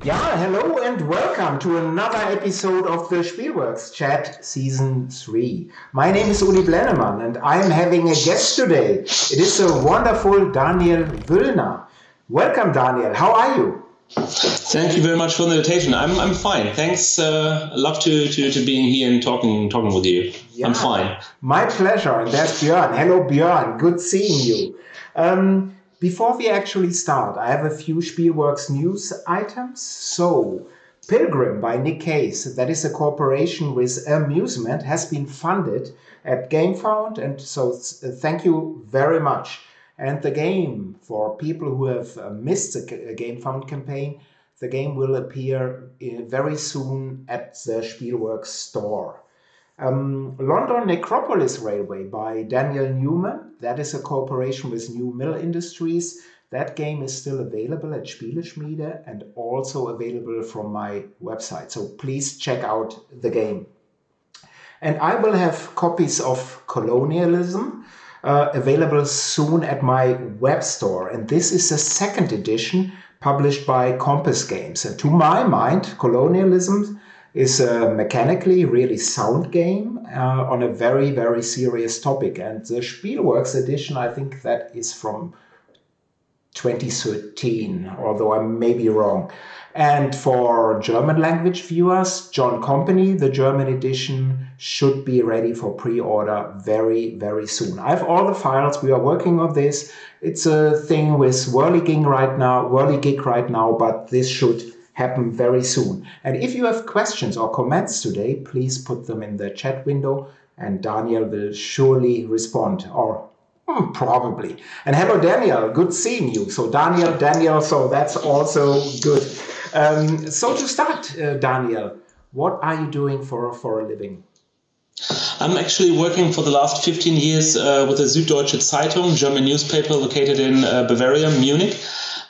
Yeah, hello and welcome to another episode of the Spielworxx Chat Season 3. My name is Uli Blennemann and I'm having a guest today. It is a wonderful Daniel Wüllner. Welcome, Daniel. How are you? Thank you very much for the invitation. I'm fine. Thanks. Love to being here and talking with you. Yeah, I'm fine. My pleasure. And there's Björn. Hello, Björn. Good seeing you. Before we actually start, I have a few Spielworxx news items. So, Pilgrim by Nick Case, that is a cooperation with Amusement, has been funded at GameFound, and so thank you very much. And the game, for people who have missed the GameFound campaign, the game will appear very soon at the Spielworxx store. London Necropolis Railway by Daniel Newman. That is a cooperation with New Mill Industries. That game is still available at Spieleschmiede and also available from my website. So please check out the game. And I will have copies of Colonialism available soon at my web store. And this is the second edition published by Compass Games. And to my mind, Colonialism is a mechanically really sound game on a very, very serious topic. And the Spielworxx edition, I think that is from 2013, although I may be wrong. And for German language viewers, John Company, the German edition, should be ready for pre-order very, very soon. I have all the files. We are working on this. It's a thing with Whirligig right now, but this should happen very soon. And if you have questions or comments today, please put them in the chat window and Daniel will surely respond, or probably. And hello, Daniel. Good seeing you. So Daniel, so that's also good. So to start, Daniel, what are you doing for a living? I'm actually working for the last 15 years with the Süddeutsche Zeitung, German newspaper located in Bavaria, Munich.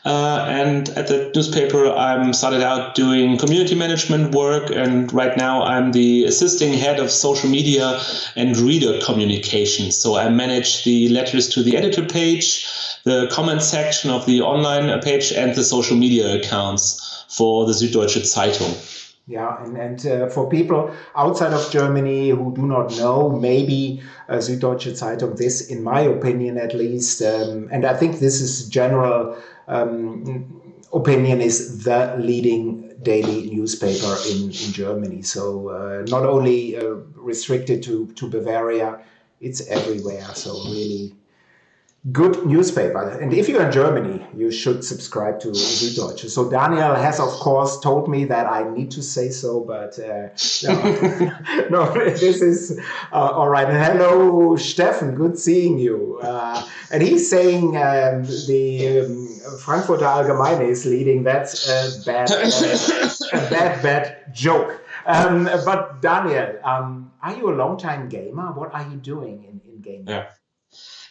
And at the newspaper, I started out doing community management work, and right now I'm the assisting head of social media and reader communication. So I manage the letters to the editor page, the comment section of the online page, and the social media accounts for the Süddeutsche Zeitung. Yeah, and for people outside of Germany who do not know, maybe Süddeutsche Zeitung, this, in my opinion at least, and I think this is general opinion, is the leading daily newspaper in Germany. So not only restricted to Bavaria, it's everywhere. So really good newspaper. And if you're in Germany, you should subscribe to Süddeutsche. So Daniel has, of course, told me that I need to say so, but no, this is all right. And hello, Steffen. Good seeing you. And he's saying the Frankfurter Allgemeine is leading. That's a bad joke. But Daniel, are you a long-time gamer? What are you doing in gaming? Yeah.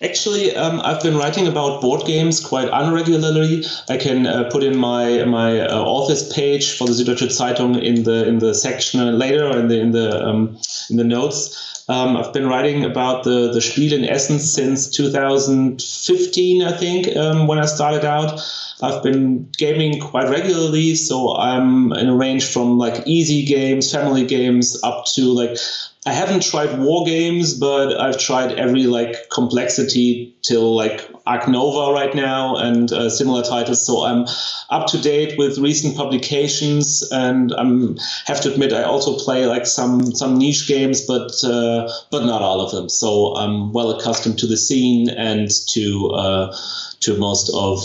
Actually, I've been writing about board games quite unregularly. I can put in my author's page for the Süddeutsche Zeitung in the section later, or in the notes. I've been writing about the Spiel in Essen since 2015, I think, when I started out. I've been gaming quite regularly, so I'm in a range from like easy games, family games, up to I haven't tried war games, but I've tried every complexity till Ark Nova right now and similar titles. So I'm up to date with recent publications, and I have to admit I also play some niche games, but not all of them. So I'm well accustomed to the scene and to most of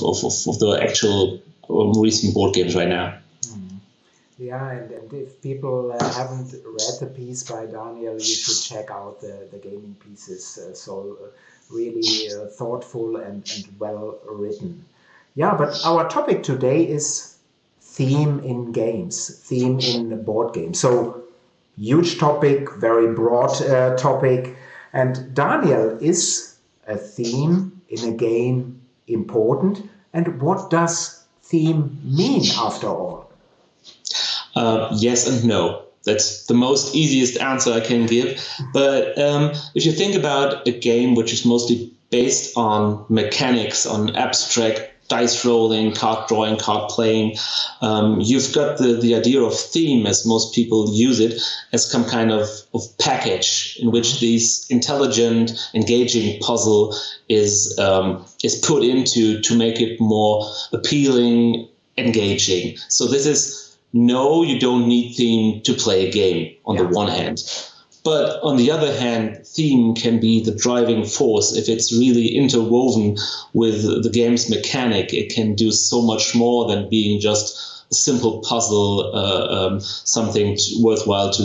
the actual recent board games right now. Yeah, and if people haven't read the piece by Daniel, you should check out the gaming pieces. Really thoughtful and well written. Yeah, but our topic today is theme in games, theme in board games. So huge topic, very broad topic. And Daniel, is a theme in a game important? And what does theme mean after all? Yes and no. That's the most easiest answer I can give. But if you think about a game which is mostly based on mechanics, on abstract dice rolling, card drawing, card playing. You've got the idea of theme, as most people use it, as some kind of package in which this intelligent, engaging puzzle is put into to make it more appealing, engaging. So this is, no, you don't need theme to play a game on the one hand. But on the other hand, theme can be the driving force. If it's really interwoven with the game's mechanic, it can do so much more than being just a simple puzzle, something worthwhile to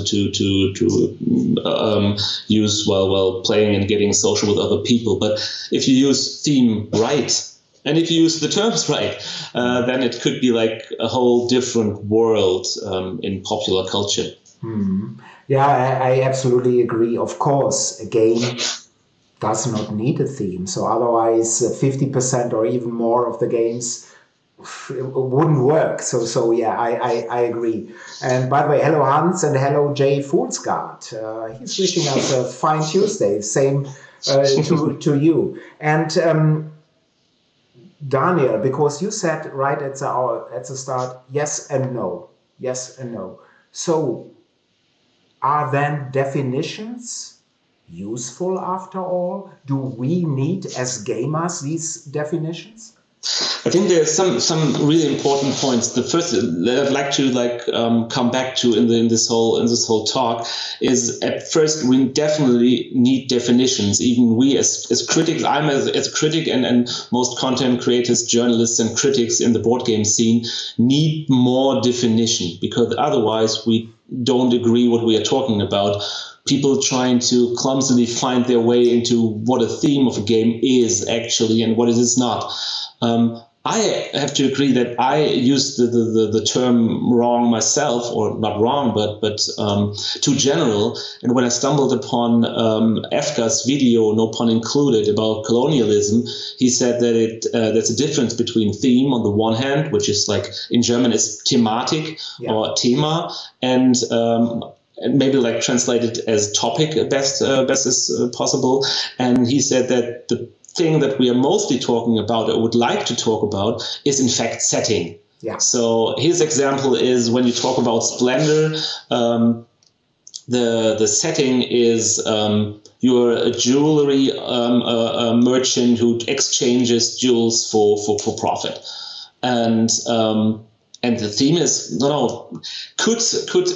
use while playing and getting social with other people. But if you use theme right, and if you use the terms right, then it could be like a whole different world in popular culture. Yeah, I absolutely agree. Of course, a game does not need a theme. So otherwise, 50% or even more of the games wouldn't work. So yeah, I agree. And by the way, hello Hans and hello Jay Foolsgard. He's wishing us a fine Tuesday. Same to you. And Daniel, because you said right at the start, yes and no. Yes and no. So are then definitions useful after all? Do we need as gamers these definitions? I think there's some really important points. The first that I'd like to come back to in this whole talk is, at first, we definitely need definitions. Even we as critics, I'm as a critic, and most content creators, journalists, and critics in the board game scene need more definition, because otherwise we don't agree what we are talking about. People trying to clumsily find their way into what a theme of a game is actually and what it is not. I have to agree that I used the term wrong myself, or not wrong, but too general. And when I stumbled upon Efka's video, no pun included, about colonialism, he said that there's a difference between theme on the one hand, which is like in German is thematic or Thema, and maybe like translated as topic best as possible. And he said that the thing that we are mostly talking about or would like to talk about is in fact setting. Yeah. So his example is when you talk about Splendor, the setting is you're a jewelry merchant who exchanges jewels for profit, and the theme is could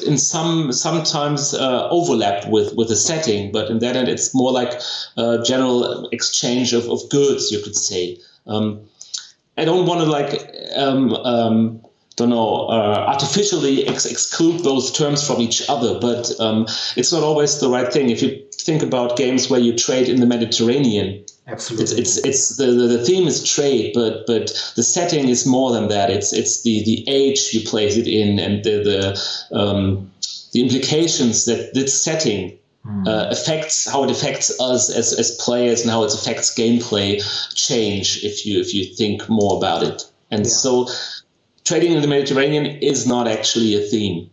in sometimes overlap with the setting, but in that end it's more like a general exchange of goods, you could say. I don't want to artificially exclude those terms from each other, but it's not always the right thing. If you think about games where you trade in the Mediterranean, absolutely, it's the theme is trade, but the setting is more than that. It's the age you place it in, and the implications that this setting affects, how it affects us as players, and how it affects gameplay change if you think more about it. And so trading in the Mediterranean is not actually a theme.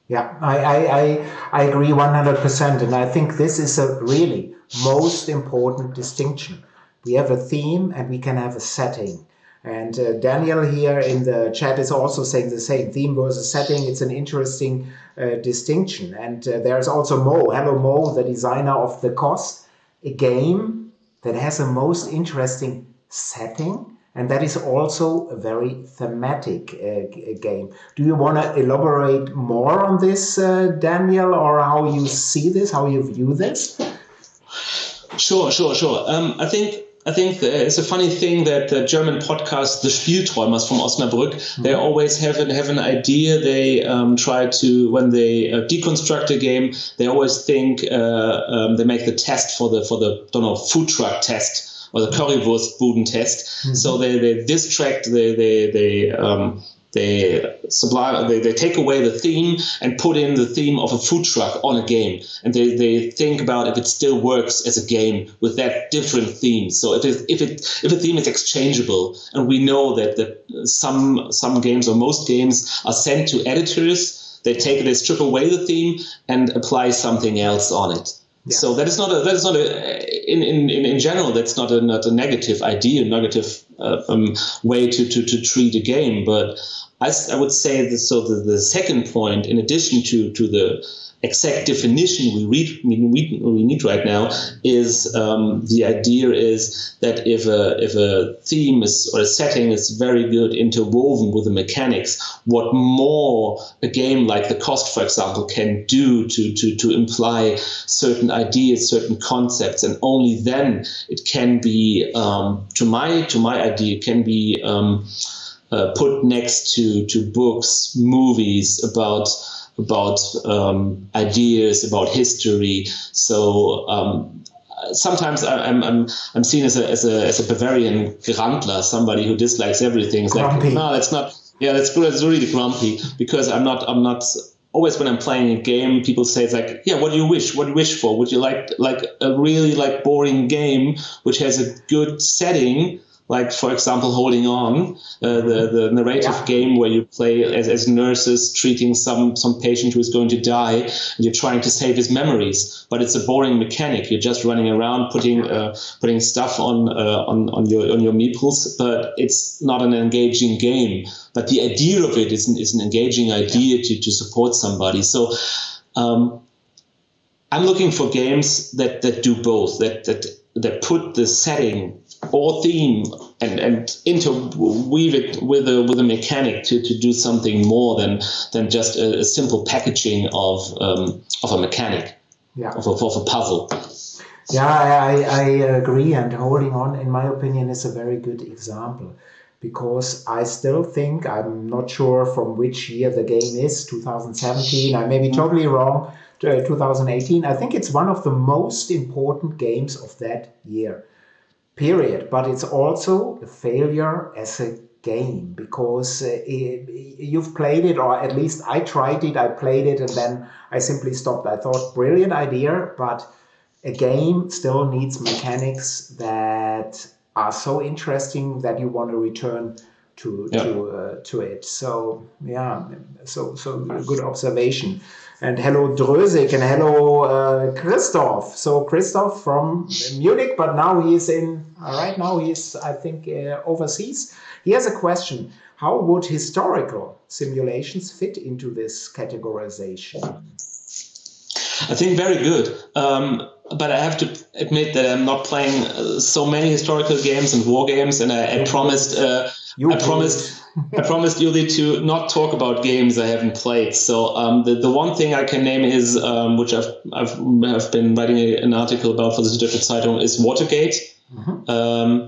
Yeah, I agree 100%, and I think this is a really most important distinction. We have a theme and we can have a setting. And Daniel here in the chat is also saying the same, theme versus setting. It's an interesting distinction. And there's also Mo. Hello, Mo, the designer of The Cost, a game that has a most interesting setting. And that is also a very thematic game. Do you want to elaborate more on this, Daniel, or how you see this, how you view this? Sure. I think it's a funny thing that the German podcast, the Spielträumers from Osnabrück, they always have an idea. They try to, when they deconstruct a game, they always think they make the test for the food truck test, or the Currywurstbuden test. Mm-hmm. So they distract, they take away the theme and put in the theme of a food truck on a game, and they think about if it still works as a game with that different theme. So if a theme is exchangeable, and we know that some games or most games are sent to editors, they strip away the theme and apply something else on it. Yeah. So that is not a in general, that's not a negative idea, negative way to treat a game. But I would say that, so the second point, in addition to the exact definition we need right now, is the idea is that if a theme or a setting is very good interwoven with the mechanics, what more a game like The Cost, for example, can do to imply certain ideas, certain concepts, and only then it can be, to my idea, can be put next to books, movies about ideas, about history. So sometimes I'm seen as a Bavarian Grandler, somebody who dislikes everything. It's grumpy. like, no, that's not. Yeah, that's good. It's really grumpy, because I'm not. Always when I'm playing a game, people say, it's like, yeah, what do you wish? What do you wish for? Would you like a really boring game which has a good setting? Like, for example, Holding On, the narrative game where you play as nurses treating some patient who is going to die, and you're trying to save his memories. But it's a boring mechanic. You're just running around putting stuff on your meeples, but it's not an engaging game. But the idea of it is an engaging idea to support somebody. So I'm looking for games that do both, that put the setting or theme and interweave it with a mechanic to do something more than just a simple packaging of a mechanic, of a puzzle. Yeah, I agree. And Holding On, in my opinion, is a very good example, because I still think, I'm not sure from which year the game is, 2017, I may be totally wrong, 2018. I think it's one of the most important games of that year. Period. But it's also a failure as a game, because you've played it, or at least I tried it, I played it, and then I simply stopped. I thought, brilliant idea, but a game still needs mechanics that are so interesting that you want to return to it. So yeah, so good observation. And hello Drösig, and hello Christoph. So Christoph from Munich, but now he's I think overseas. He has a question: how would historical simulations fit into this categorization? I think very good. But I have to admit that I'm not playing so many historical games and war games, and I promised Uli to not talk about games I haven't played. So the one thing I can name is, which I've been writing an article about for the Süddeutsche Zeitung, is Watergate.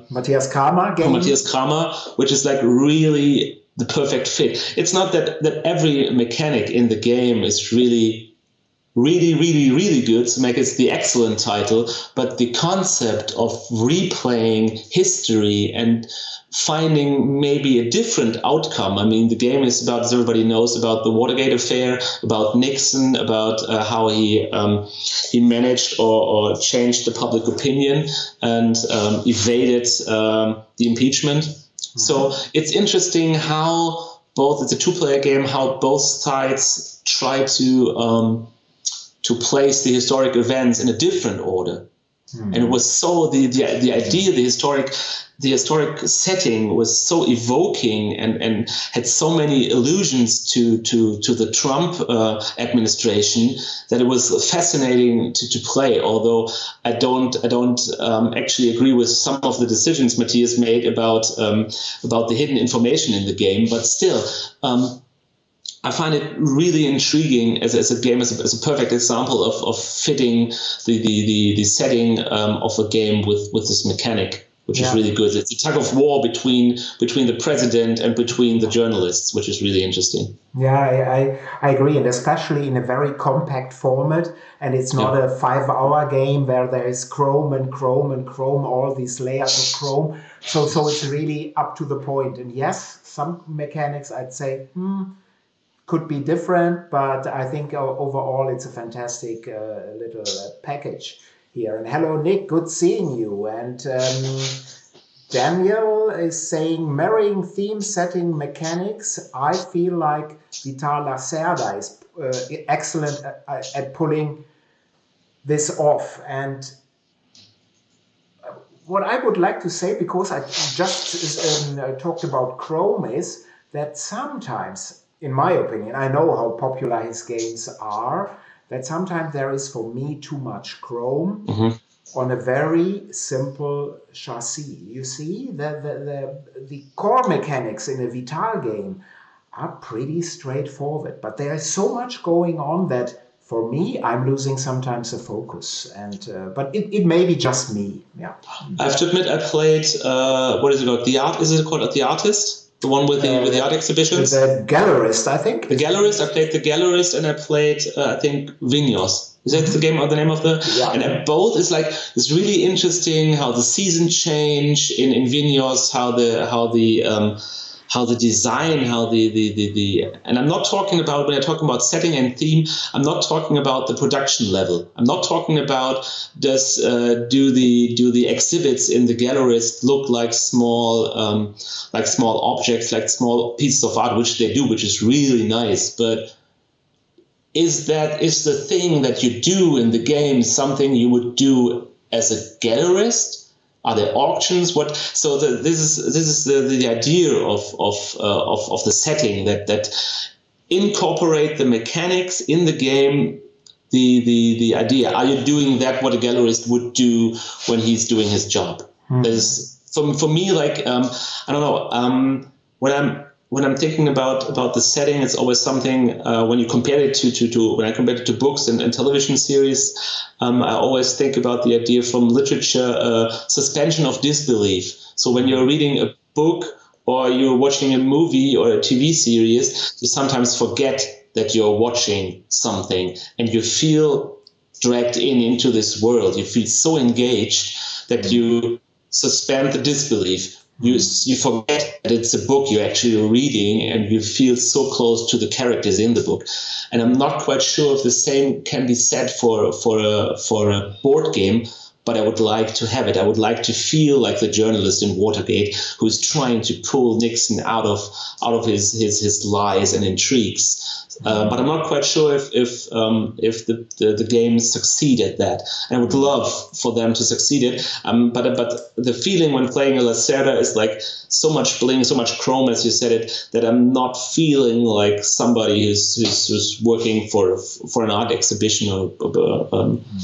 Matthias Kramer game. Matthias Kramer, which is really the perfect fit. It's not that every mechanic in the game is really good to make it the excellent title, but the concept of replaying history and finding maybe a different outcome. I mean, the game is about, as everybody knows, about the Watergate affair, about Nixon, about how he managed or changed the public opinion and evaded the impeachment. Mm-hmm. So it's interesting how it's a two-player game, how both sides try to place the historic events in a different order. And it was so the idea, the historic setting was so evoking and had so many allusions to the Trump administration that it was fascinating to play. Although I don't actually agree with some of the decisions Matthias made about the hidden information in the game, but still. I find it really intriguing as a game, as a perfect example of fitting the setting of a game with this mechanic, which is really good. It's a tug of war between the president and between the journalists, which is really interesting. Yeah, I agree, and especially in a very compact format, and it's not a 5-hour game where there is chrome, all these layers of chrome. So it's really up to the point. And yes, some mechanics I'd say, could be different, but I think overall it's a fantastic little package here. And hello, Nick, good seeing you. And Daniel is saying, marrying theme, setting, mechanics. I feel like Vital Lacerda is excellent at pulling this off. And what I would like to say, because I just talked about Chrome, is that sometimes, in my opinion, I know how popular his games are, that sometimes there is, for me, too much Chrome on a very simple chassis. You see, the core mechanics in a Vital game are pretty straightforward, but there is so much going on that for me, I'm losing sometimes the focus, but it may be just me. Yeah, I have to admit, I played what is it called? Is it called The Artist? The one with the art exhibitions? The Gallerist, I think. The Gallerist. I played The Gallerist, and I played I think Vinos. Is that the game or the name of the? Yeah. And both is like, it's really interesting how the season change in Vinos, how the design, how the and I'm not talking about, when I talk about setting and theme, I'm not talking about the production level. I'm not talking about do the exhibits in the gallerist look like small objects, like small pieces of art, which they do, which is really nice, but is the thing that you do in the game something you would do as a gallerist? Are there auctions? This is the idea of the setting that incorporate the mechanics in the game. The idea, are you doing that what a gallerist would do when he's doing his job? There's for me, like I don't know, when I'm thinking about the setting, it's always something when you compare it to when I compare it to books and television series, I always think about the idea from literature, suspension of disbelief. So when you're reading a book or you're watching a movie or a TV series, you sometimes forget that you're watching something and you feel dragged into this world. You feel so engaged that you suspend the disbelief. You forget that it's a book you're actually reading, and you feel so close to the characters in the book. And I'm not quite sure if the same can be said for a board game, but I would like to have it. I would like to feel like the journalist in Watergate who's trying to pull Nixon out of his lies and intrigues. But I'm not quite sure if the game succeed at that. And I would love for them to succeed it. But the feeling when playing a Lacerda is like so much bling, so much chrome, as you said it, that I'm not feeling like somebody who's working for an art exhibition or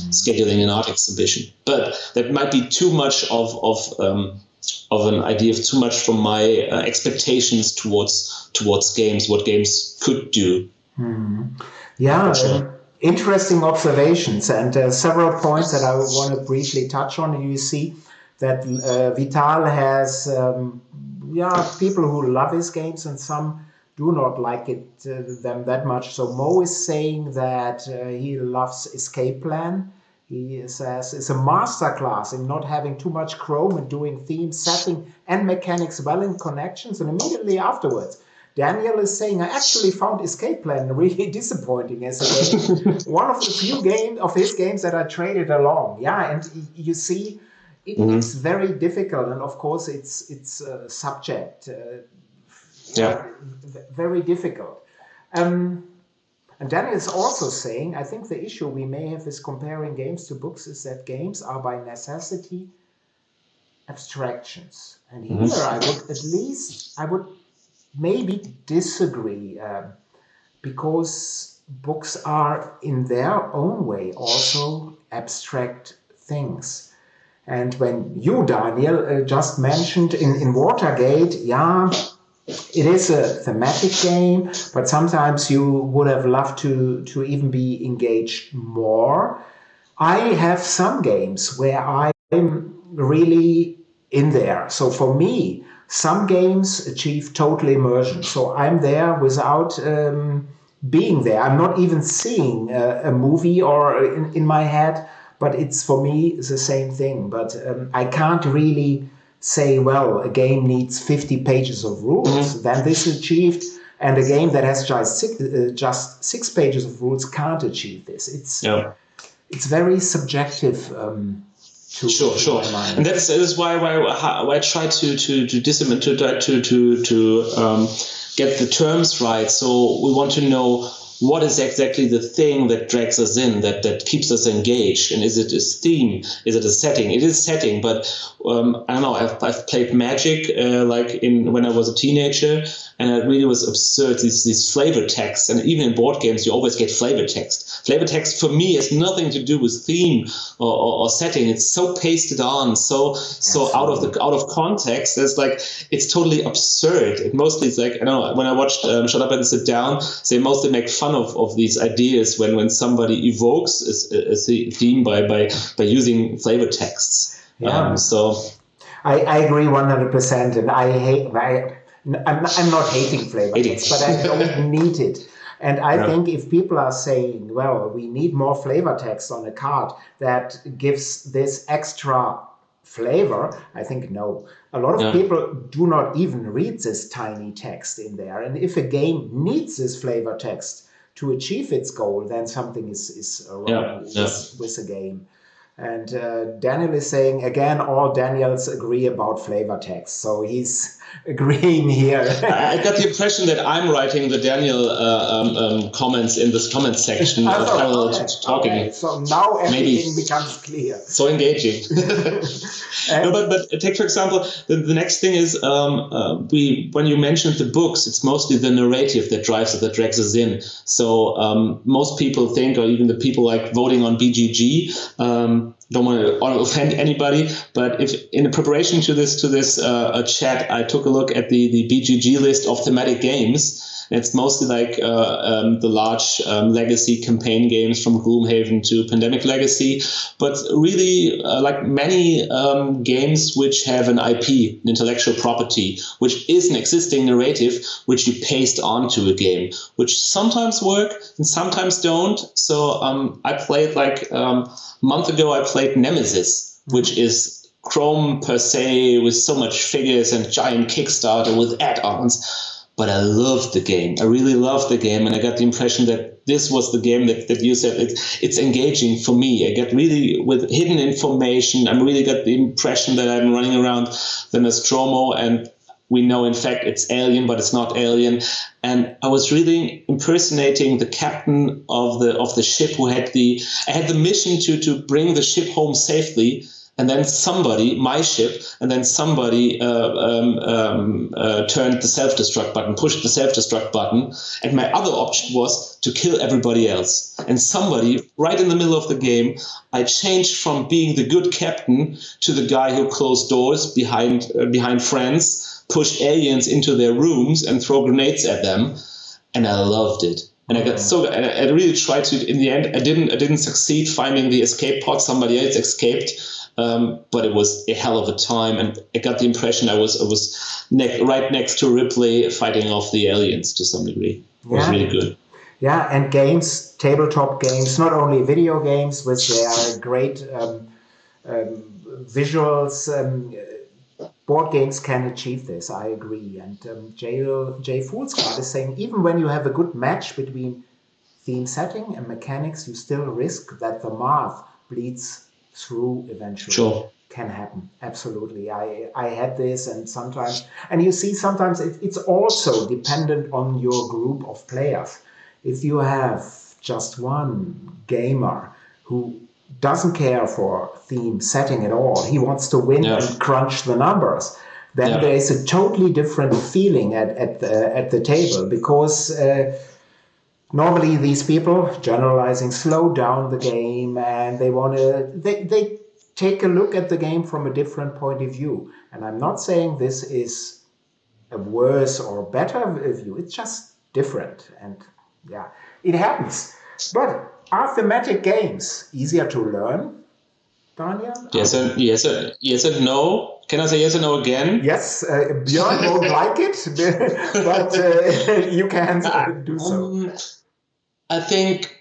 scheduling an art exhibition. But that might be too much of an idea of too much from my expectations towards games, what games could do. Yeah, interesting observations, and several points that I want to briefly touch on. You see that Vital has people who love his games and some do not like them that much. So Mo is saying that he loves Escape Plan. He says it's a masterclass in not having too much chrome and doing theme setting and mechanics well in connections. And immediately afterwards, Daniel is saying, I actually found Escape Plan really disappointing as a game. One of the few his games that I traded along. Yeah, and you see, it's very difficult. And of course, it's subject. Very difficult. And Daniel is also saying, I think the issue we may have is comparing games to books is that games are by necessity abstractions. And here I would maybe disagree because books are in their own way also abstract things. And when you, Daniel, just mentioned in Watergate, it is a thematic game, but sometimes you would have loved to even be engaged more. I have some games where I'm really in there. So for me, some games achieve total immersion. So I'm there without being there. I'm not even seeing a movie or in my head, but it's for me the same thing. But I can't really say, well, a game needs 50 pages of rules, then this is achieved, and a game that has just 6 pages of rules can't achieve this. It's very subjective. Sure. And that is why I try to get the terms right. So we want to know what is exactly the thing that drags us in, that keeps us engaged? And is it a theme? Is it a setting? It is setting, but I don't know. I've played Magic when I was a teenager, and it really was absurd. These flavor texts, and even in board games, you always get flavor text. Flavor text for me has nothing to do with theme or setting. It's so pasted on, so out of context. It's totally absurd. It mostly is like, I don't know. When I watched Shut Up and Sit Down, they mostly make fun of these ideas when somebody evokes a theme by using flavor texts. Yeah. I agree 100%, and I'm not hating flavor text, but I don't need it. And I think if people are saying, well, we need more flavor text on a card that gives this extra flavor, I think no. A lot of people do not even read this tiny text in there. And if a game needs this flavor text to achieve its goal, then something is wrong with the game. And Daniel is saying, again, all Daniels agree about flavor text. So he's agreeing here. I got the impression that I'm writing the Daniel comments in this comment section parallel to talking. Okay. So now everything becomes clear. So engaging. But take, for example, the next thing is when you mentioned the books, it's mostly the narrative that drags us in. So most people think, or even the people like voting on BGG, don't want to offend anybody, but if in the preparation to this chat, I took a look at the BGG list of thematic games. It's mostly like the large legacy campaign games from Gloomhaven to Pandemic Legacy, but really like many games which have an IP, an intellectual property, which is an existing narrative which you paste onto a game, which sometimes work and sometimes don't. So I played a month ago, I played Nemesis, which is Chrome per se with so much figures and giant Kickstarter with add-ons. But I loved the game. I really loved the game. And I got the impression that this was the game that you said it's engaging for me. I get really with hidden information. I really got the impression that I'm running around the Nostromo and we know, in fact, it's alien, but it's not alien. And I was really impersonating the captain of the ship who had I had the mission to bring the ship home safely. And then my ship, and then somebody turned the self-destruct button, pushed the self-destruct button. And my other option was to kill everybody else. And somebody, right in the middle of the game, I changed from being the good captain to the guy who closed doors behind friends, push aliens into their rooms and throw grenades at them. And I loved it. And I got I really tried to, in the end, I didn't succeed finding the escape pod. Somebody else escaped. But it was a hell of a time, and I got the impression I was right next to Ripley fighting off the aliens to some degree. It was really good. Yeah, and games, tabletop games, not only video games with their great visuals, board games can achieve this, I agree. And Jay Foolscard is saying, even when you have a good match between theme setting and mechanics, you still risk that the math bleeds through eventually. Sure. Can happen. Absolutely. I had this, and sometimes it's also dependent on your group of players. If you have just one gamer who doesn't care for theme setting at all, he wants to win and crunch the numbers, then there is a totally different feeling at the table, because normally these people, generalizing, slow down the game, and they take a look at the game from a different point of view. And I'm not saying this is a worse or better view, it's just different. And it happens. But are thematic games easier to learn, Daniel? Yes and no. Can I say yes and no again? Yes, Björn won't like it, but you can do so. I think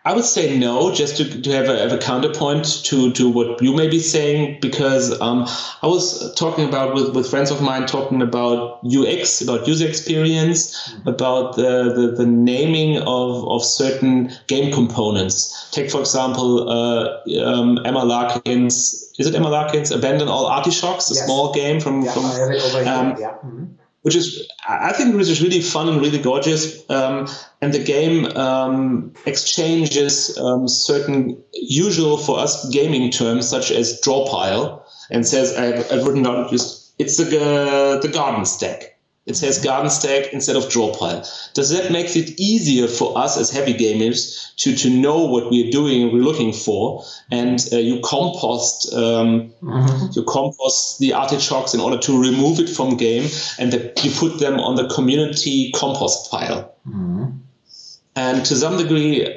I would say no, just to have a counterpoint to what you may be saying, because I was talking about with friends of mine, talking about UX, about user experience, about the naming of certain game components. Take, for example, Emma Larkin's, Abandon All Artichokes, a small game from which is, I think, which is really fun and really gorgeous. And the game exchanges certain usual for us gaming terms, such as draw pile, and says, I've written down just, it's the garden stack. It says garden stack instead of draw pile. Does that make it easier for us as heavy gamers to know what we're doing and we're looking for? And you compost the artichokes in order to remove it from game, and you put them on the community compost pile. Mm-hmm. And to some degree,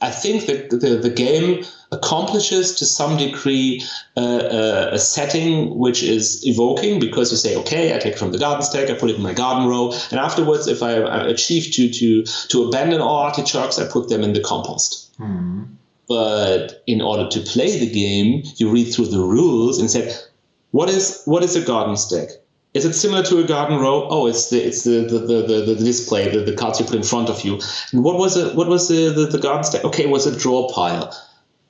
I think that the game accomplishes to some degree a setting which is evoking, because you say, okay, I take from the garden stack, I put it in my garden row, and afterwards, if I achieve to abandon all artichokes, I put them in the compost. Mm-hmm. But in order to play the game, you read through the rules and say, what is a garden stack? Is it similar to a garden row? Oh, it's the display, the cards you put in front of you. And what was the garden stack? Okay, it was a draw pile.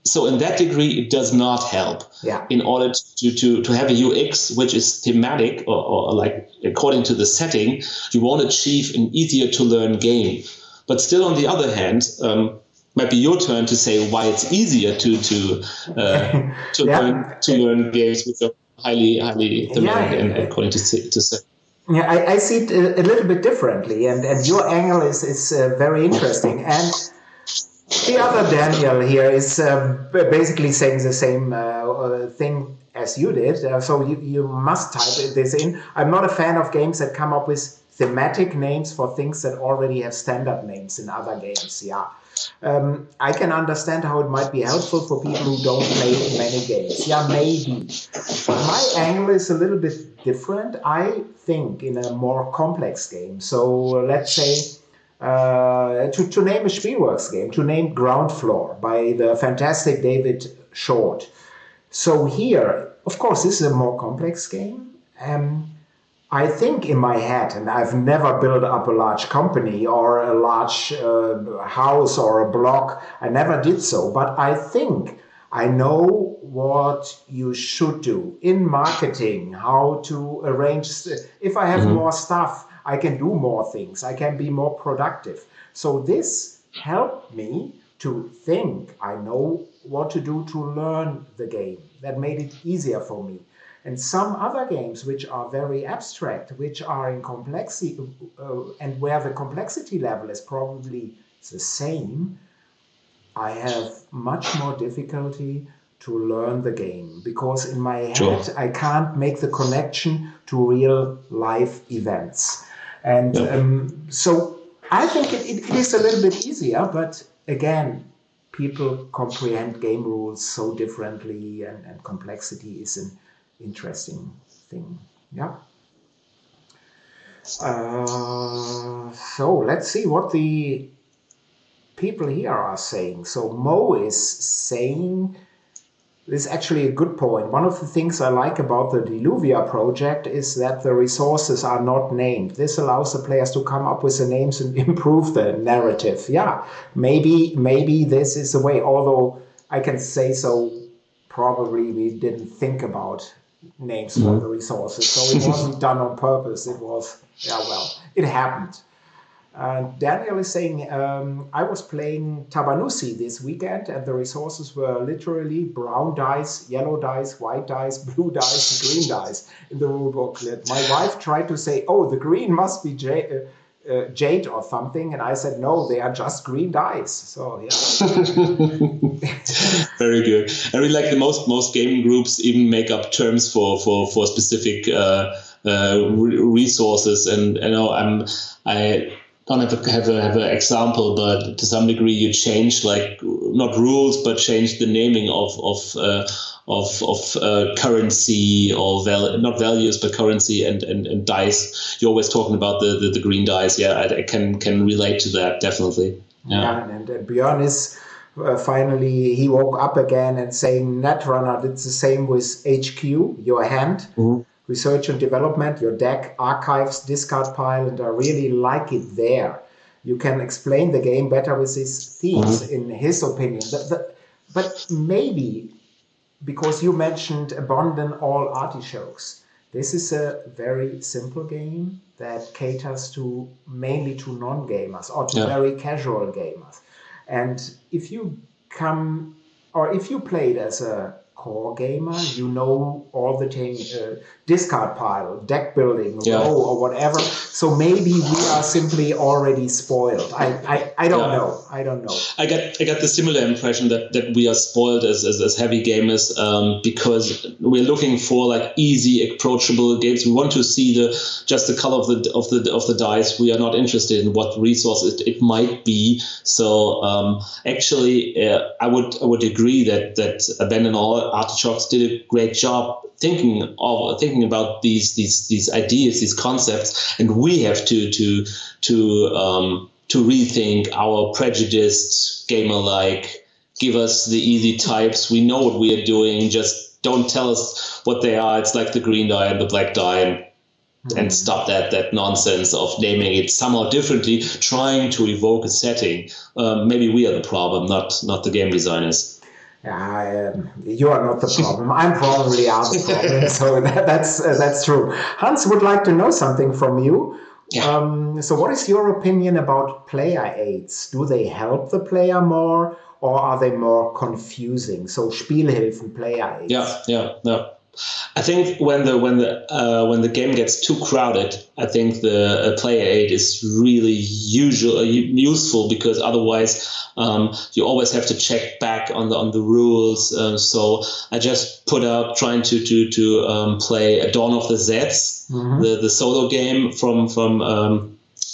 So in that degree, it does not help. Yeah. In order to have a UX which is thematic or like according to the setting, you won't achieve an easier to learn game. But still, on the other hand, might be your turn to say why it's easier to learn games which are highly thematic and according to setting. Yeah, I see it a little bit differently, and your angle is very interesting. And the other Daniel here is basically saying the same thing as you did. So you must type this in. I'm not a fan of games that come up with thematic names for things that already have standard names in other games. Yeah. I can understand how it might be helpful for people who don't play many games. Yeah, maybe. My angle is a little bit different. I think in a more complex game. So let's say, to name a Spielworxx game, to name Ground Floor by the fantastic David Short. So here, of course, this is a more complex game. I think in my head, and I've never built up a large company or a large house or a block. I never did so. But I think I know what you should do in marketing, how to arrange. If I have more stuff, I can do more things. I can be more productive. So this helped me to think I know what to do to learn the game. That made it easier for me. And some other games which are very abstract, which are in complexity, and where the complexity level is probably the same, I have much more difficulty to learn the game. Because in my head, I can't make the connection to real life events. And so I think it is a little bit easier, but again, people comprehend game rules so differently, and complexity is an interesting thing. Yeah. So let's see what the people here are saying. So Mo is saying, this is actually a good point. One of the things I like about the Diluvia project is that the resources are not named. This allows the players to come up with the names and improve the narrative. Yeah, maybe this is the way, although I can say so, probably we didn't think about names for the resources, so it wasn't done on purpose. It was, it happened. Daniel is saying, I was playing Tabanusi this weekend, and the resources were literally brown dice, yellow dice, white dice, blue dice, and green dice in the rule booklet. My wife tried to say, oh, the green must be jade or something, and I said, no, they are just green dice. So yeah. Very good. I really like the most gaming groups even make up terms for specific resources, and you know, I don't have an example, but to some degree you change, like, not rules, but change the naming of currency, or not values, but currency and dice. You're always talking about the green dice. Yeah, I can relate to that, definitely. Yeah, and Björn is finally, he woke up again and saying Netrunner did the same with HQ, your hand. Mm-hmm. Research and development, your deck, archives, discard pile, and I really like it there. You can explain the game better with these themes, in his opinion. But maybe, because you mentioned abandon all artichokes, This is a very simple game that caters to mainly to non-gamers or to very casual gamers. And if you if you played as a core gamer, you know all the things, discard pile, deck building, row, or whatever. So maybe we are simply already spoiled. I don't know. I don't know. I got the similar impression that we are spoiled as heavy gamers because we're looking for like easy, approachable games. We want to see just the color of the dice. We are not interested in what resource it might be. So actually, I would agree that Abandon All Artichokes did a great job thinking about these ideas, these concepts, and we have to rethink our prejudiced gamer-like. Give us the easy types. We know what we are doing. Just don't tell us what they are. It's like the green die and the black die, and stop that nonsense of naming it somehow differently, trying to evoke a setting. Maybe we are the problem, not the game designers. You are not the problem. I'm probably the problem. So that's true. Hans would like to know something from you. Yeah. So what is your opinion about player aids? Do they help the player more, or are they more confusing? So Spielhilfen, player aids. Yeah. I think when the game gets too crowded, I think the player aid is really useful, because otherwise you always have to check back on the rules. So I just put out trying to play a Dawn of the Zeds, the solo game from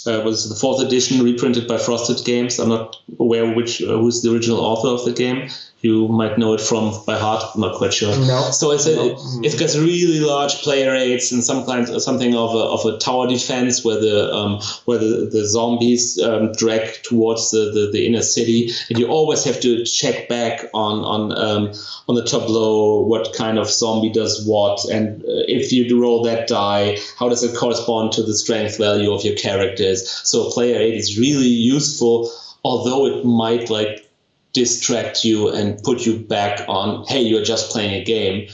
was the 4th edition, reprinted by Frosted Games. I'm not aware who's the original author of the game. You might know it by heart. I'm not quite sure. No. So it gets really large player aids and something of a tower defense where the zombies drag towards the inner city, and you always have to check back on the tableau what kind of zombie does what, and if you roll that die, how does it correspond to the strength value of your characters. So player aid is really useful, although it might distract you and put you back on, hey, you're just playing a game.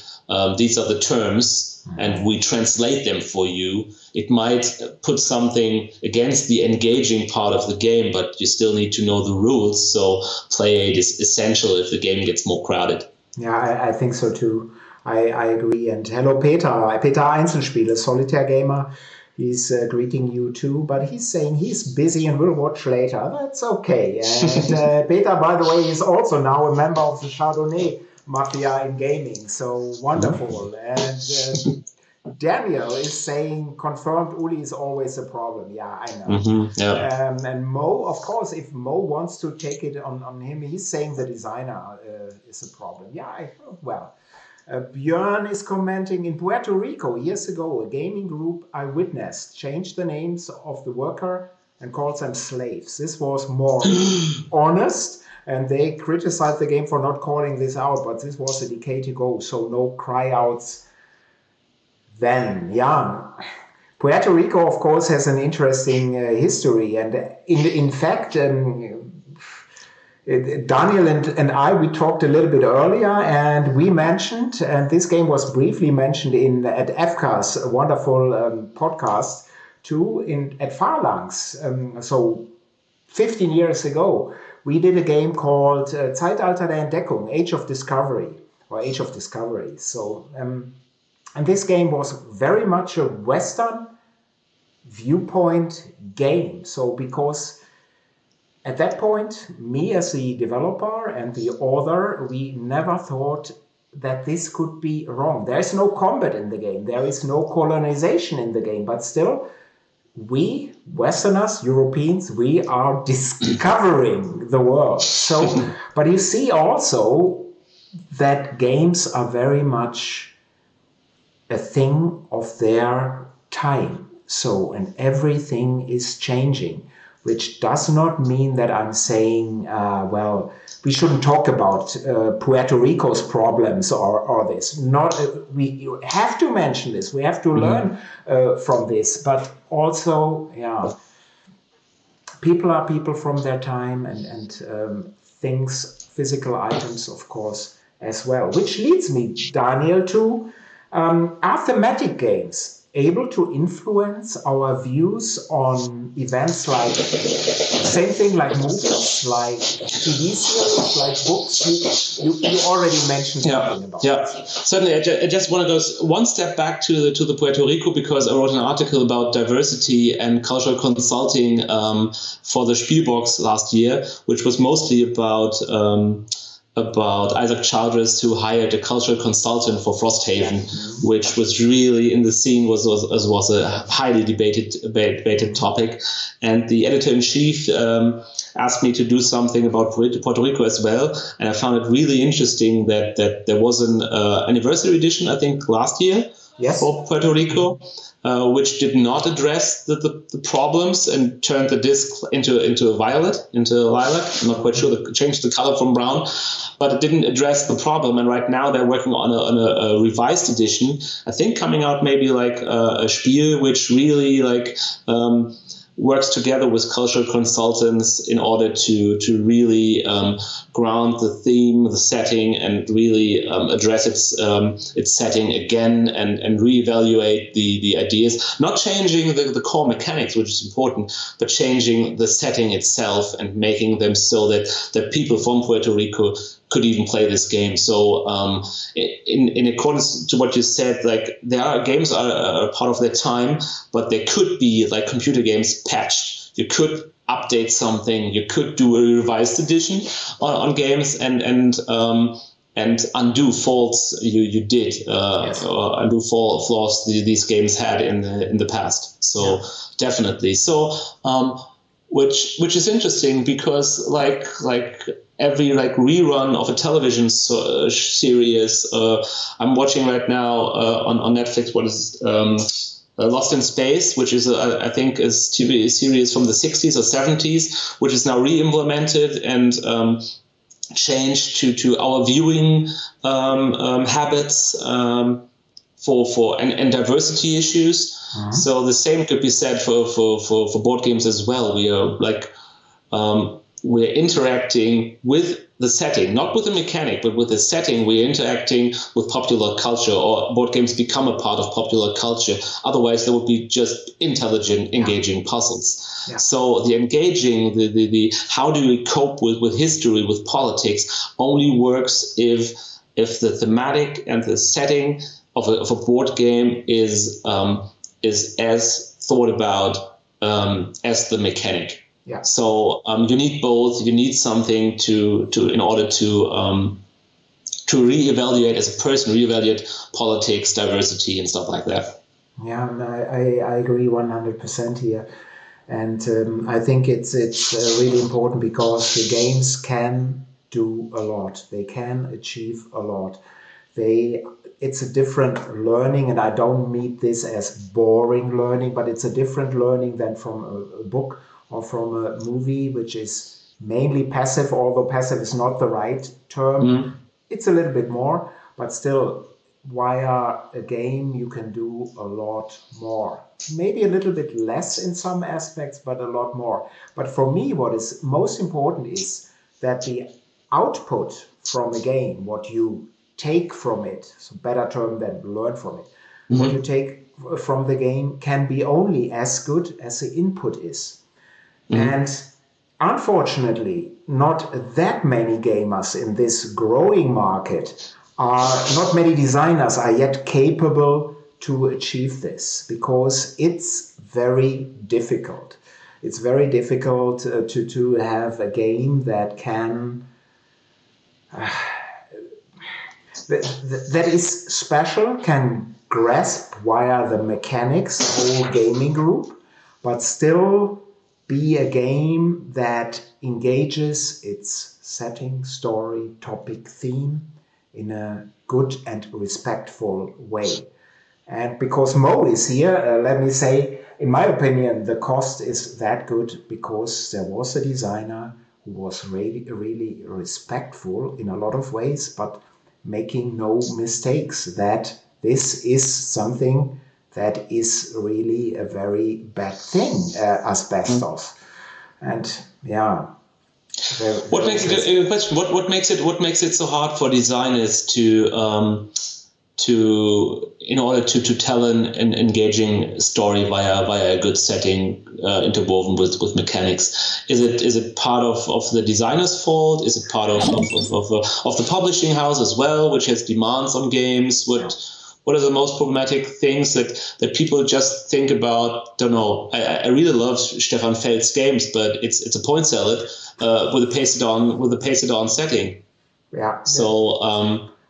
These are the terms, and we translate them for you. It might put something against the engaging part of the game, but you still need to know the rules. So play aid is essential if the game gets more crowded. Yeah, I think so too. I agree. And hello, Peter Einzelspieler, Solitaire Gamer. He's greeting you too, but he's saying he's busy and will watch later. That's okay. And Peter, by the way, is also now a member of the Chardonnay Mafia in gaming. So wonderful. And Daniel is saying, confirmed, Uli is always a problem. Yeah, I know. And Mo, of course, if Mo wants to take it on him, he's saying the designer is a problem. Yeah, Björn is commenting, in Puerto Rico years ago, a gaming group I witnessed changed the names of the worker and called them slaves. This was more honest, and they criticized the game for not calling this out, but this was a decade ago, so no cry outs then. Yeah. Puerto Rico, of course, has an interesting history, and in fact, Daniel and I, we talked a little bit earlier, and we mentioned, and this game was briefly mentioned at FCA's wonderful podcast too, at Phalanx. So 15 years ago, we did a game called Zeitalter der Entdeckung, Age of Discovery. So, and this game was very much a Western viewpoint game. So because at that point, me as the developer and the author, we never thought that this could be wrong. There is no combat in the game. There is no colonization in the game. But still, we, Westerners, Europeans, we are discovering the world. So, but you see also that games are very much a thing of their time. So, and everything is changing. Which does not mean that I'm saying, we shouldn't talk about Puerto Rico's problems or this. We have to mention this. We have to learn from this. But also, people are people from their time, and things, physical items, of course, as well. Which leads me, Daniel, to Are thematic games able to influence our views on events like same thing like movies, like TV series, like books? You already mentioned something about this. Certainly. I just want to go one step back to the Puerto Rico, because I wrote an article about diversity and cultural consulting for the Spielworxx last year, which was mostly about Isaac Childress, who hired a cultural consultant for Frosthaven, which was really in the scene was a highly debated topic. And the editor-in-chief asked me to do something about Puerto Rico as well. And I found it really interesting that there was an anniversary edition, I think, last year for Puerto Rico, which did not address the problems and turned the disc into lilac. I'm not quite sure, they changed the color from brown, but it didn't address the problem. And right now they're working on a revised edition, I think coming out maybe like a Spiel, which really works together with cultural consultants in order to really ground the theme, the setting, and really address its setting again and reevaluate the ideas. Not changing the core mechanics, which is important, but changing the setting itself and making them so that people from Puerto Rico could even play this game. So in accordance to what you said, like games are a part of their time, but they could be like computer games patched. You could update something, you could do a revised edition on games and undo faults you did, or undo flaws these games had in the past. So definitely. So which is interesting, because like every rerun of a television series, I'm watching right now on Netflix. What is Lost in Space, which is I think is TV series from the 60s or 70s, which is now re-implemented and changed to our viewing habits for diversity issues. Mm-hmm. So the same could be said for board games as well. We are we're interacting with the setting, not with the mechanic, but with the setting. We're interacting with popular culture, or board games become a part of popular culture. Otherwise, there would be just intelligent, engaging puzzles. Yeah. So the engaging, the how do we cope with history, with politics, only works if the thematic and the setting of a board game is as thought about as the mechanic. Yeah. So you need both. You need something to in order to reevaluate as a person, reevaluate politics, diversity, and stuff like that. Yeah, I agree 100% here, and I think it's really important, because the games can do a lot. They can achieve a lot. It's a different learning, and I don't mean this as boring learning, but it's a different learning than from a book or from a movie, which is mainly passive, although passive is not the right term. Mm. It's a little bit more, but still, via a game, you can do a lot more. Maybe a little bit less in some aspects, but a lot more. But for me, what is most important is that the output from a game, what you take from it, so better term than learn from it, what you take from the game can be only as good as the input is. And unfortunately, not that many gamers in this growing market not many designers are yet capable to achieve this, because it's very difficult. It's very difficult to have a game that can that is special, can grasp via the mechanics whole gaming group, but still be a game that engages its setting, story, topic, theme in a good and respectful way. And because Mo is here, let me say, in my opinion, the cost is that good because there was a designer who was really, really respectful in a lot of ways, but making no mistakes that this is something that is really a very bad thing, asbestos. And yeah. What makes it so hard for designers in order to tell an engaging story via a good setting interwoven with mechanics? Is it part of the designer's fault? Is it part of the publishing house as well, which has demands on games? What are the most problematic things that people just think about? Don't know. I really love Stefan Feld's games, but it's a point salad with a pasted on setting. Yeah. So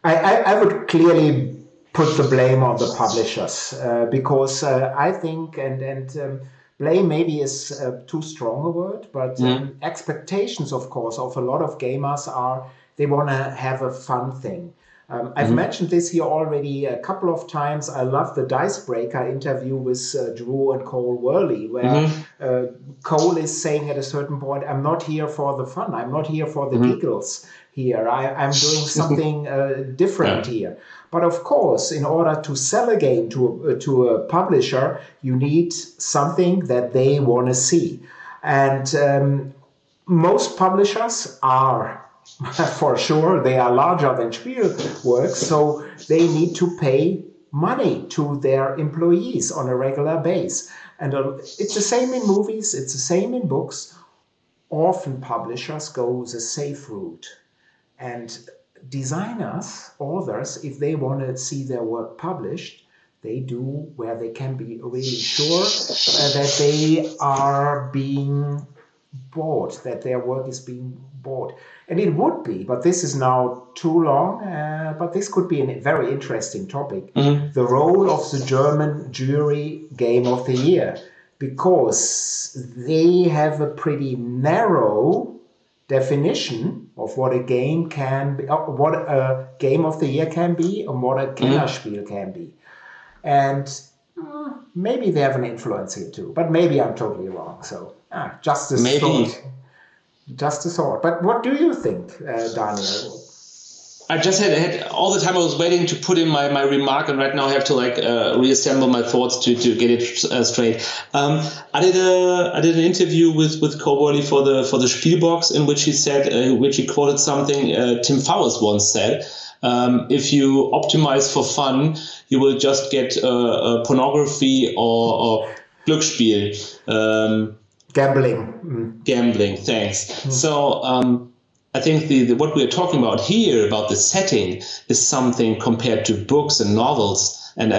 I would clearly put the blame on the publishers because I think and blame maybe is too strong a word, but expectations, of course, of a lot of gamers are they want to have a fun thing. I've mentioned this here already a couple of times. I love the Dicebreaker interview with Drew and Cole Worley, where Cole is saying at a certain point, I'm not here for the fun. I'm not here for the giggles here. I'm doing something different here. But of course, in order to sell a game to a publisher, you need something that they want to see. And most publishers are, for sure, they are larger than Spielworxx, so they need to pay money to their employees on a regular basis. And it's the same in movies, it's the same in books. Often publishers go the safe route. And designers, authors, if they want to see their work published, they do where they can be really sure that they are being bought, that their work is being bought. And it would be, but this is now too long, but this could be a very interesting topic. The role of the German jury Game of the Year, because they have a pretty narrow definition of what a game can be, what a Game of the Year can be, and what a Kennerspiel can be. And maybe they have an influence here too, but maybe I'm totally wrong. So just a thought. Just a thought. But what do you think, Daniel? I just had all the time I was waiting to put in my remark, and right now I have to reassemble my thoughts to get it straight. I did an interview with Coworley for the Spielworxx, in which he said, which he quoted something Tim Fowers once said. If you optimize for fun, you will just get pornography or Glücksspiel. Gambling. Gambling, thanks. So I think what we're talking about here, about the setting, is something compared to books and novels and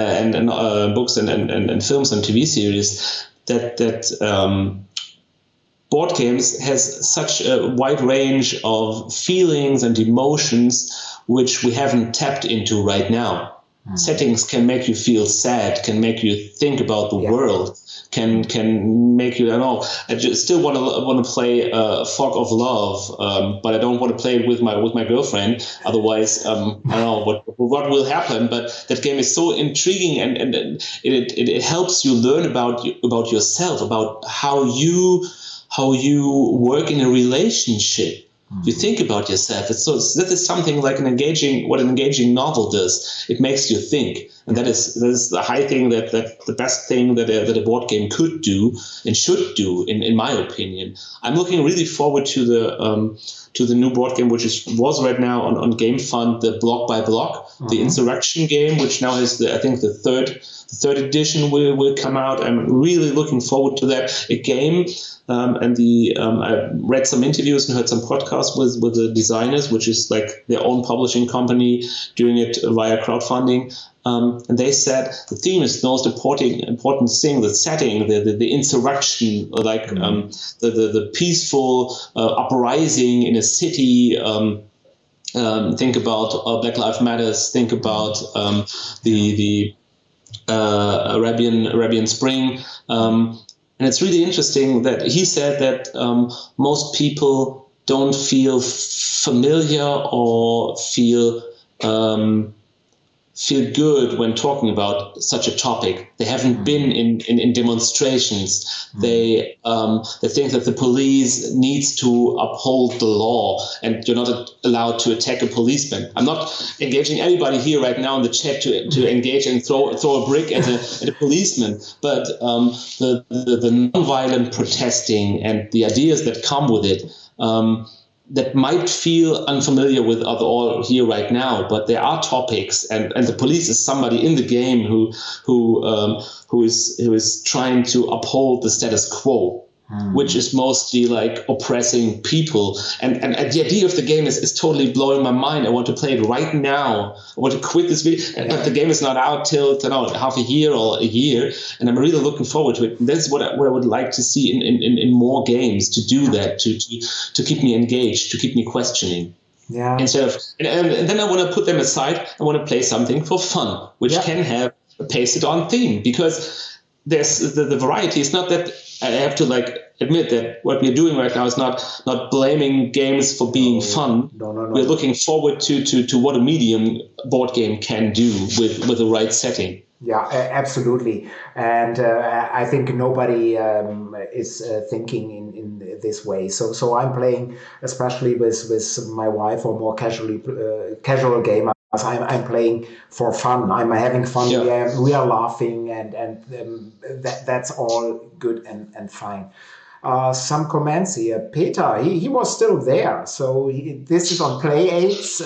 books and films and TV series that board games has such a wide range of feelings and emotions which we haven't tapped into right now. Settings can make you feel sad, can make you think about the world, can make you, I don't know, I just still want to play Fog of Love, but I don't want to play it with my girlfriend. Otherwise, I don't know what will happen. But that game is so intriguing, and it helps you learn about yourself, about how you work in a relationship. You think about yourself. That is something like an engaging novel does. It makes you think, and that is the high thing that the best thing that a board game could do and should do, in my opinion. I'm looking really forward to the new board game, which was right now on Game Fund, the Block by Block, the Insurrection game, which now is I think the third edition will come out. I'm really looking forward to that. A game. I read some interviews and heard some podcasts with the designers, which is like their own publishing company doing it via crowdfunding. And they said the theme is the most important thing, the setting, the insurrection, like the peaceful uprising in a city. Think about Black Lives Matters. Think about the Arabian Spring. And it's really interesting that he said that most people don't feel familiar or feel good when talking about such a topic. They haven't been in demonstrations. They think that the police needs to uphold the law, and you're not allowed to attack a policeman. I'm not engaging anybody here right now in the chat to engage and throw a brick at a policeman, but the nonviolent protesting and the ideas that come with it. that might feel unfamiliar with us all here right now, but there are topics, and the police is somebody in the game who is trying to uphold the status quo, which is mostly like oppressing people. And the idea of the game is totally blowing my mind. I want to play it right now. I want to quit this video, but the game is not out till half a year or a year, and I'm really looking forward to it. That's what I would like to see in more games, to do that, to keep me engaged, to keep me questioning. Yeah. Instead of, and then I want to put them aside. I want to play something for fun, which can have a paste-it-on theme, because there's the variety. It's not that I have to admit that what we're doing right now is not blaming games for being fun. No. We're looking forward to what a medium board game can do with the right setting. Yeah, absolutely. And I think nobody is thinking in this way. So I'm playing, especially with my wife or more casual gamers. I'm playing for fun. I'm having fun. Yeah. We are laughing, and that's all good and fine. Some comments here. Peter, he was still there. So this is on Play Aids.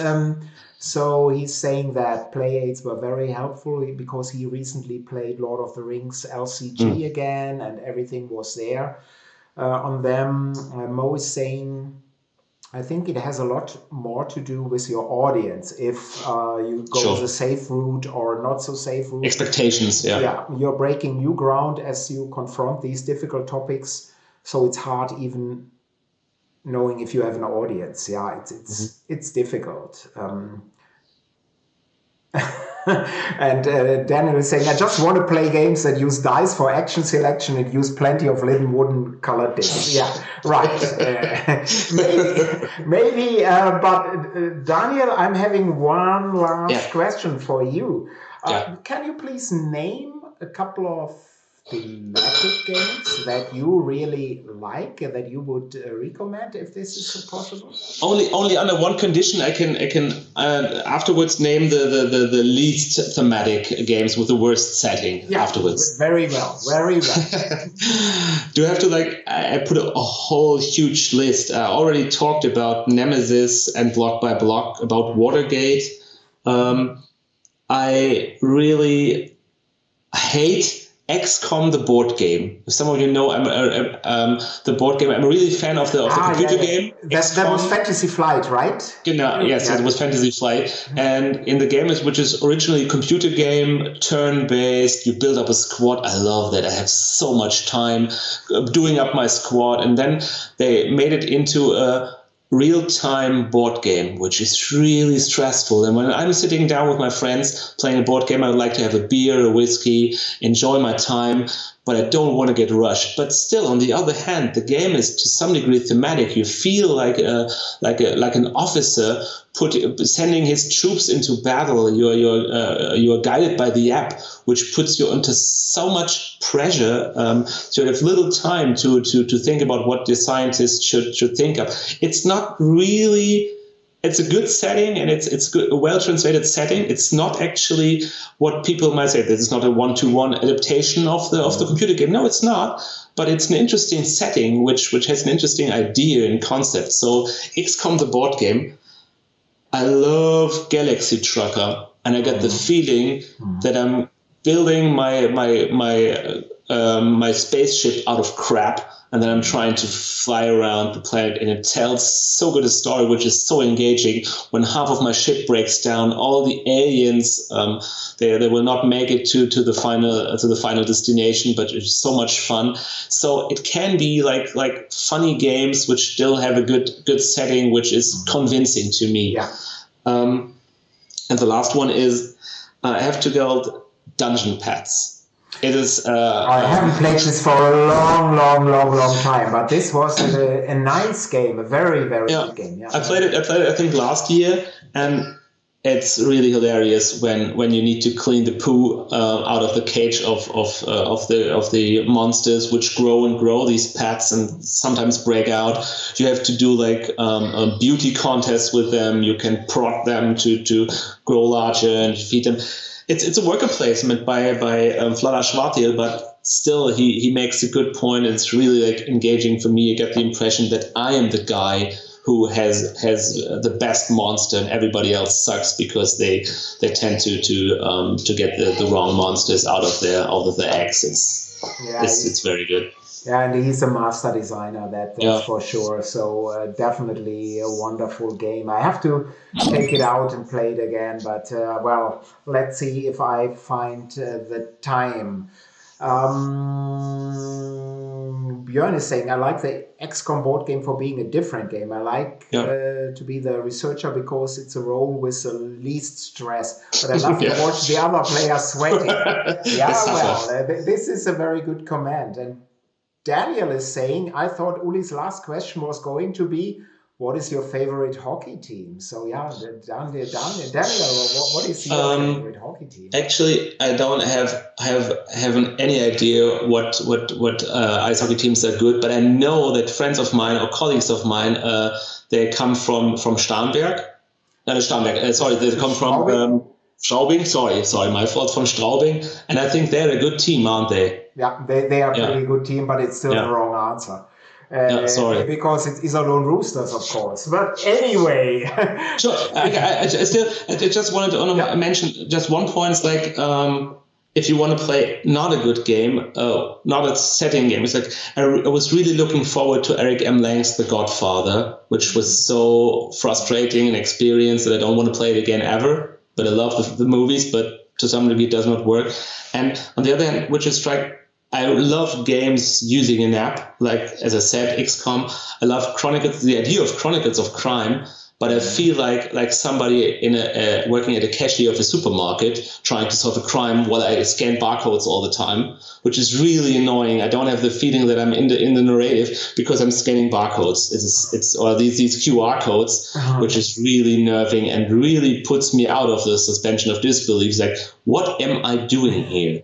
So he's saying that Play Aids were very helpful because he recently played Lord of the Rings LCG again, and everything was there on them. Mo is saying, I think it has a lot more to do with your audience. If you go the safe route or not so safe route. Expectations, Yeah, you're breaking new ground as you confront these difficult topics. So it's hard even knowing if you have an audience. Yeah, it's difficult. And Daniel is saying, I just want to play games that use dice for action selection and use plenty of little wooden colored discs. Yeah, right. Maybe, but Daniel, I'm having one last question for you. Can you please name a couple of thematic games that you really like, that you would recommend, if this is possible? Only under one condition. I can afterwards name the least thematic games with the worst setting afterwards. Very well. Do I have to I put a whole huge list. I already talked about Nemesis and Block by Block, about Watergate. I really hate XCOM, the board game. If some of you know, I'm the board game. I'm a really fan of the computer game. That was Fantasy Flight, right? Yes, it was Fantasy Flight. And in the game, which is originally a computer game, turn-based, you build up a squad. I love that. I have so much time doing up my squad. And then they made it into a real-time board game, which is really stressful. And when I'm sitting down with my friends playing a board game, I would like to have a beer, a whiskey, enjoy my time, but I don't want to get rushed. But still, on the other hand, the game is to some degree thematic. You feel like an officer sending his troops into battle. You are guided by the app, which puts you under so much pressure. So you have little time to think about what the scientists should think of. It's not really. It's a good setting, and it's good, a well-translated setting. It's not actually what people might say. This is not a one-to-one adaptation of the computer game. No, it's not. But it's an interesting setting, which has an interesting idea and concept. So XCOM, the board game. I love Galaxy Trucker, and I get the feeling that I'm building my spaceship out of crap, and then I'm trying to fly around the planet, and it tells so good a story, which is so engaging. When half of my ship breaks down, all the aliens they will not make it to the final destination, but it's so much fun. So it can be like funny games which still have a good setting, which is convincing to me. Yeah. And the last one is I have to go Dungeon Pets. It is. I haven't played this for a long time, but this was a nice game, a very good game. Yeah. I played it. I think last year, and it's really hilarious when you need to clean the poo out of the cage of the monsters, which grow and grow, these pets, and sometimes break out. You have to do a beauty contest with them. You can prod them to grow larger and feed them. It's a worker placement by Vlada Schwartil, but still he makes a good point. It's really engaging for me. I get the impression that I am the guy who has the best monster and everybody else sucks because they tend to get the wrong monsters out of their eggs. It's very good. Yeah, and he's a master designer, that's for sure. So definitely a wonderful game. I have to take it out and play it again, but well, let's see if I find the time. Björn is saying, I like the XCOM board game for being a different game. I like to be the researcher because it's a role with the least stress. But I love to watch the other players sweating. This is a very good comment. And Daniel is saying, I thought Uli's last question was going to be, what is your favorite hockey team? So Daniel, what is your favorite hockey team? Actually, I don't have any idea what ice hockey teams are good, but I know that friends of mine or colleagues of mine, they come from Starnberg. They come from Straubing. Sorry, my fault. From Straubing, and I think they're a good team, aren't they? Yeah, they are a pretty good team, but it's still the wrong answer. Sorry. Because it's Iserlohn Roosters, of course. But anyway. Sure. I just wanted to mention just one point. It's like, if you want to play not a good game, not a setting game, it's like I was really looking forward to Eric M. Lang's The Godfather, which was so frustrating an experience that I don't want to play it again ever. But I love the movies, but to some degree it does not work. And on the other hand, which is I love games using an app, like, as I said, XCOM. I love the idea of Chronicles of Crime, but I feel like somebody working at a cashier of a supermarket trying to solve a crime while I scan barcodes all the time, which is really annoying. I don't have the feeling that I'm in the narrative because I'm scanning barcodes. Or these QR codes, which is really nerving and really puts me out of the suspension of disbelief. It's like, what am I doing here?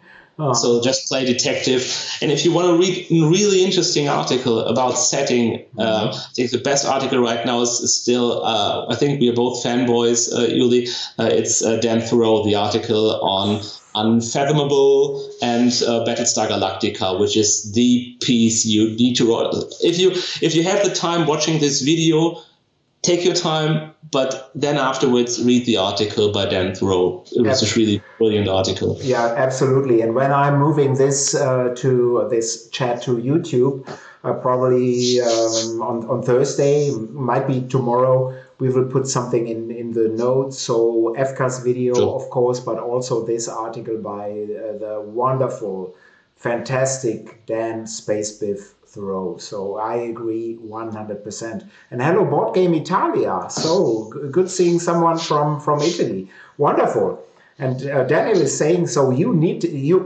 So just play detective. And if you want to read a really interesting article about setting, I think the best article right now is still, I think we are both fanboys, Uli. It's Dan Thoreau, the article on Unfathomable and Battlestar Galactica, which is the piece you need to read. If you have the time watching this video, take your time, but then afterwards read the article by Dan Thoreau. It was a really brilliant article. Yeah, absolutely. And when I'm moving this to this chat to YouTube, probably on Thursday, might be tomorrow, we will put something in the notes. So FCA's video, of course, but also this article by the wonderful, fantastic Dan Spacebiff Thoreau. So I agree 100%. And hello, Board Game Italia. So good seeing someone from Italy. Wonderful. And Daniel is saying, so you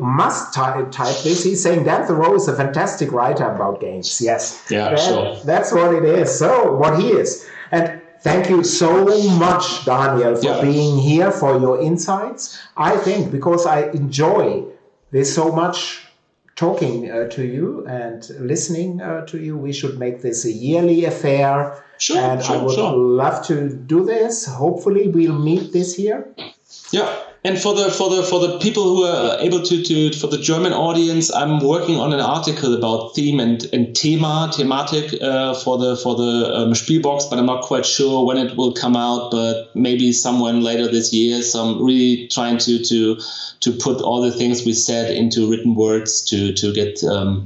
must type this. He's saying Dan Thoreau is a fantastic writer about games. Yes. Yeah, sure. That's what it is. So what he is. And thank you so much, Daniel, for being here, for your insights. I think because I enjoy this so much, talking to you and listening to you, we should make this a yearly affair. I would love to do this. Hopefully we'll meet this year. Yeah. And for the people who are able to for the German audience, I'm working on an article about theme and thematic for the Spielworxx, but I'm not quite sure when it will come out. But maybe somewhere later this year. So I'm really trying to put all the things we said into written words to get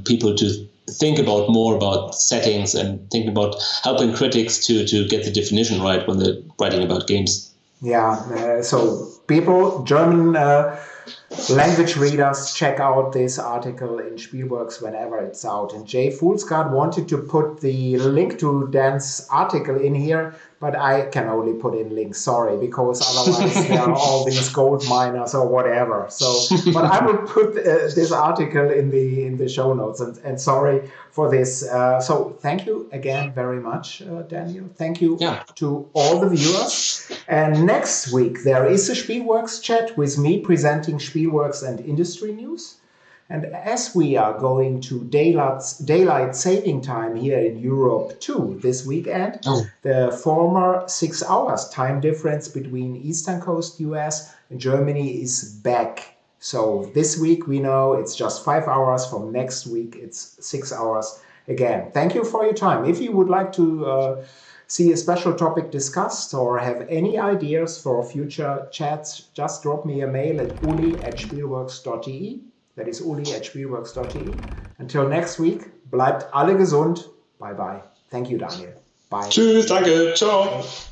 people to think about more about settings and think about helping critics to get the definition right when they're writing about games. Yeah, so people, German language readers, check out this article in Spielworxx whenever it's out. And Jay Foolscard wanted to put the link to Dan's article in here, but I can only put in links, sorry, because otherwise there are all these gold miners or whatever. So, but I will put this article in the show notes, and sorry for this. So thank you again very much, Daniel. Thank you to all the viewers. And next week there is a Spielworxx chat with me presenting Spielworxx and industry news. And as we are going to daylight saving time here in Europe too this weekend, the former 6 hours time difference between Eastern Coast US and Germany is back. So this week we know it's just 5 hours. From next week it's 6 hours again. Thank you for your time. If you would like to see a special topic discussed or have any ideas for future chats, just drop me a mail at uli@spielworxx.de. That is uli@spielworxx.de. Until next week, bleibt alle gesund. Bye bye. Thank you, Daniel. Bye. Tschüss, danke. Ciao. Bye.